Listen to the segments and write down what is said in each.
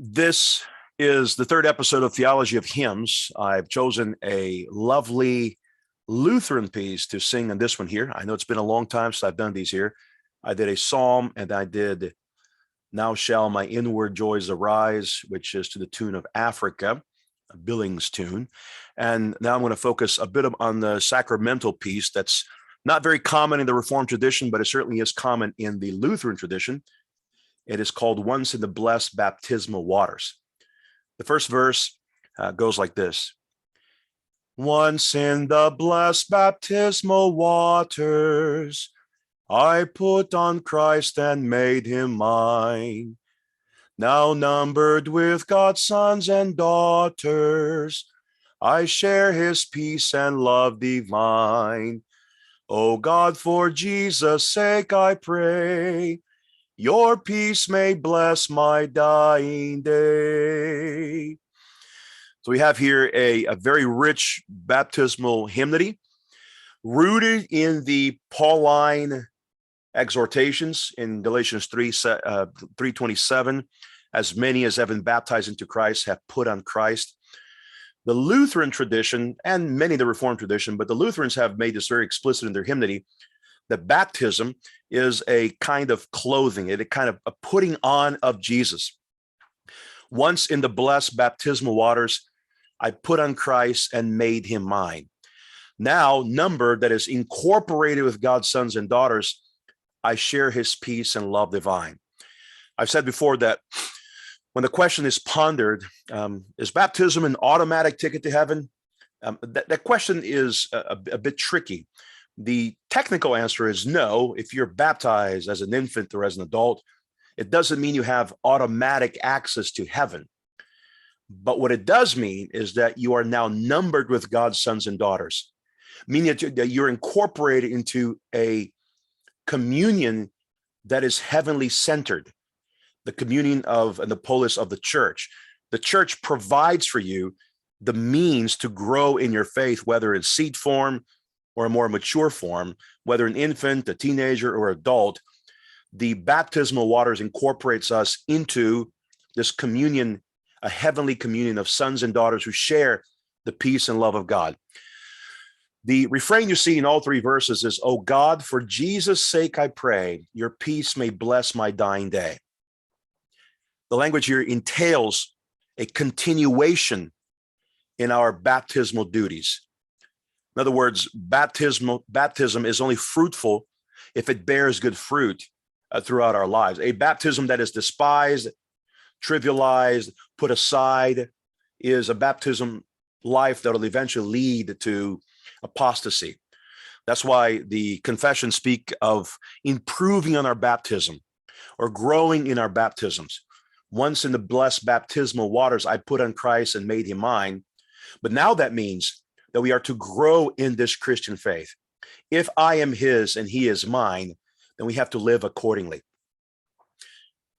This is the third episode of Theology of Hymns. I've chosen a lovely Lutheran piece to sing on this one here. I know it's been a long time since I've done these here. I did a psalm and I did Now Shall My Inward Joys Arise, which is to the tune of Africa, a Billings tune. And now I'm going to focus a bit on the sacramental piece that's not very common in the Reformed tradition, but it certainly is common in the Lutheran tradition. It is called Once in the Blest Baptismal Waters. The first verse goes like this. Once in the blessed baptismal waters, I put on Christ and made him mine. Now numbered with God's sons and daughters, I share his peace and love divine. O God, for Jesus' sake I pray, your peace may bless my dying day. So we have here a very rich baptismal hymnody rooted in the Pauline exhortations in Galatians 3:27, as many as have been baptized into Christ have put on Christ. The Lutheran tradition and many of the Reformed tradition, but the Lutherans have made this very explicit in their hymnody, that baptism is a kind of clothing, a kind of a putting on of Jesus. Once in the blessed baptismal waters, I put on Christ and made him mine. Now, numbered, that is incorporated with God's sons and daughters, I share his peace and love divine. I've said before that when the question is pondered, is baptism an automatic ticket to heaven? That question is a bit tricky. The technical answer is no. If you're baptized as an infant or as an adult, it doesn't mean you have automatic access to heaven. But what it does mean is that you are now numbered with God's sons and daughters, meaning that you're incorporated into a communion that is heavenly centered, the communion of and the polis of the church. The church provides for you the means to grow in your faith, whether in seed form or a more mature form, whether an infant, a teenager, or adult. The baptismal waters incorporates us into this communion, a heavenly communion of sons and daughters who share the peace and love of God. The refrain you see in all three verses is, "O God, for Jesus' sake I pray, your peace may bless my dying day." The language here entails a continuation in our baptismal duties. In other words, baptism is only fruitful if it bears good fruit throughout our lives. A baptism that is despised, trivialized, put aside is a baptism life that will eventually lead to apostasy. That's why the confessions speak of improving on our baptism or growing in our baptisms. Once in the blessed baptismal waters, I put on Christ and made him mine. But now that means that we are to grow in this Christian faith. If I am his and he is mine, then we have to live accordingly.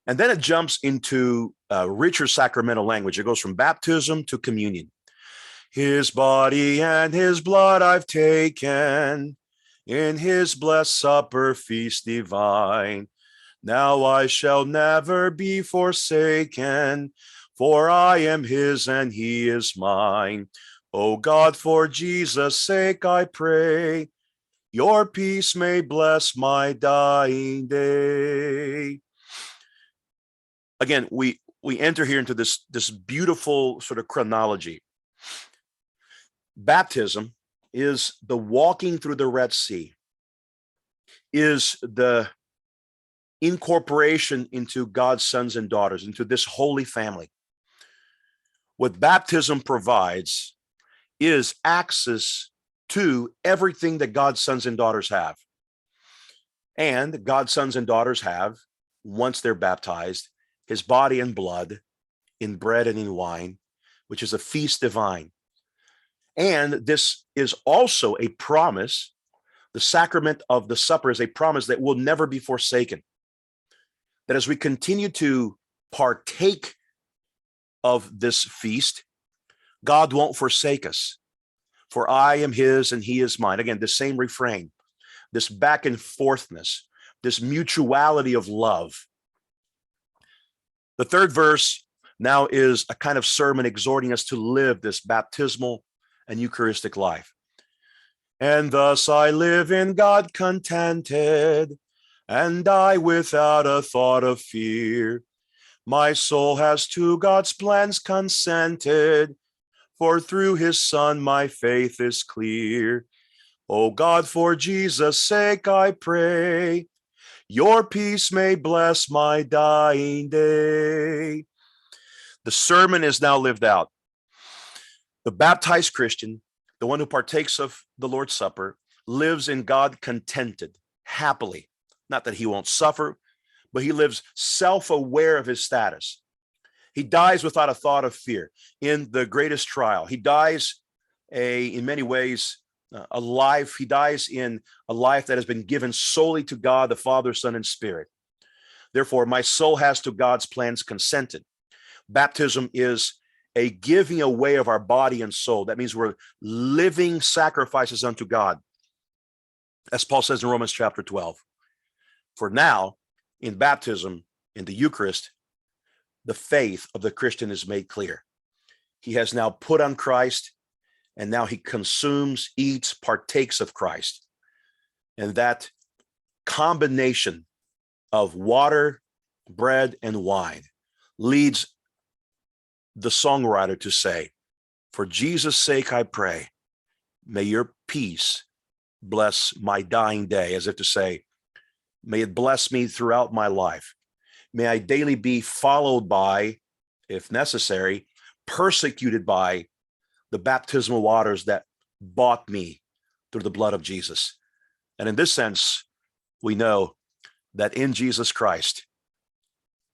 And then it jumps into richer sacramental language. It goes from baptism to communion. His body and his blood I've taken, in his blessed supper feast divine. Now I shall never be forsaken, for I am his and he is mine. O God, for Jesus' sake I pray, your peace may bless my dying day. Again, we enter here into this beautiful sort of chronology. Baptism is the walking through the Red Sea, is the incorporation into God's sons and daughters, into this holy family. What baptism provides is access to everything that God's sons and daughters have. And God's sons and daughters have, once they're baptized, his body and blood in bread and in wine, which is a feast divine. And this is also a promise. The sacrament of the supper is a promise that will never be forsaken. That as we continue to partake of this feast, God won't forsake us. For I am his and he is mine. Again, the same refrain, this back and forthness, this mutuality of love. The third verse now is a kind of sermon exhorting us to live this baptismal and Eucharistic life. And thus I live in God contented, and die without a thought of fear. My soul has to God's plans consented, for through his Son my faith is clear. O God, for Jesus' sake I pray, your peace may bless my dying day. The sermon is now lived out. The baptized Christian, the one who partakes of the Lord's Supper, lives in God contented, happily. Not that he won't suffer, but he lives self-aware of his status. He dies without a thought of fear in the greatest trial. He dies in many ways a life. He dies in a life that has been given solely to God, the Father, Son, and Spirit. Therefore, my soul has to God's plans consented. Baptism is a giving away of our body and soul. That means we're living sacrifices unto God, as Paul says in Romans chapter 12. For now, in baptism, in the Eucharist, the faith of the Christian is made clear. He has now put on Christ, and now he consumes, eats, partakes of Christ. And that combination of water, bread, and wine leads the songwriter to say, for Jesus' sake I pray, may your peace bless my dying day, as if to say, may it bless me throughout my life. May I daily be followed by, if necessary, persecuted by the baptismal waters that bought me through the blood of Jesus. And in this sense, we know that in Jesus Christ,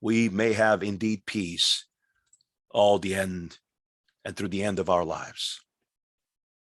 we may have indeed peace all the end and through the end of our lives.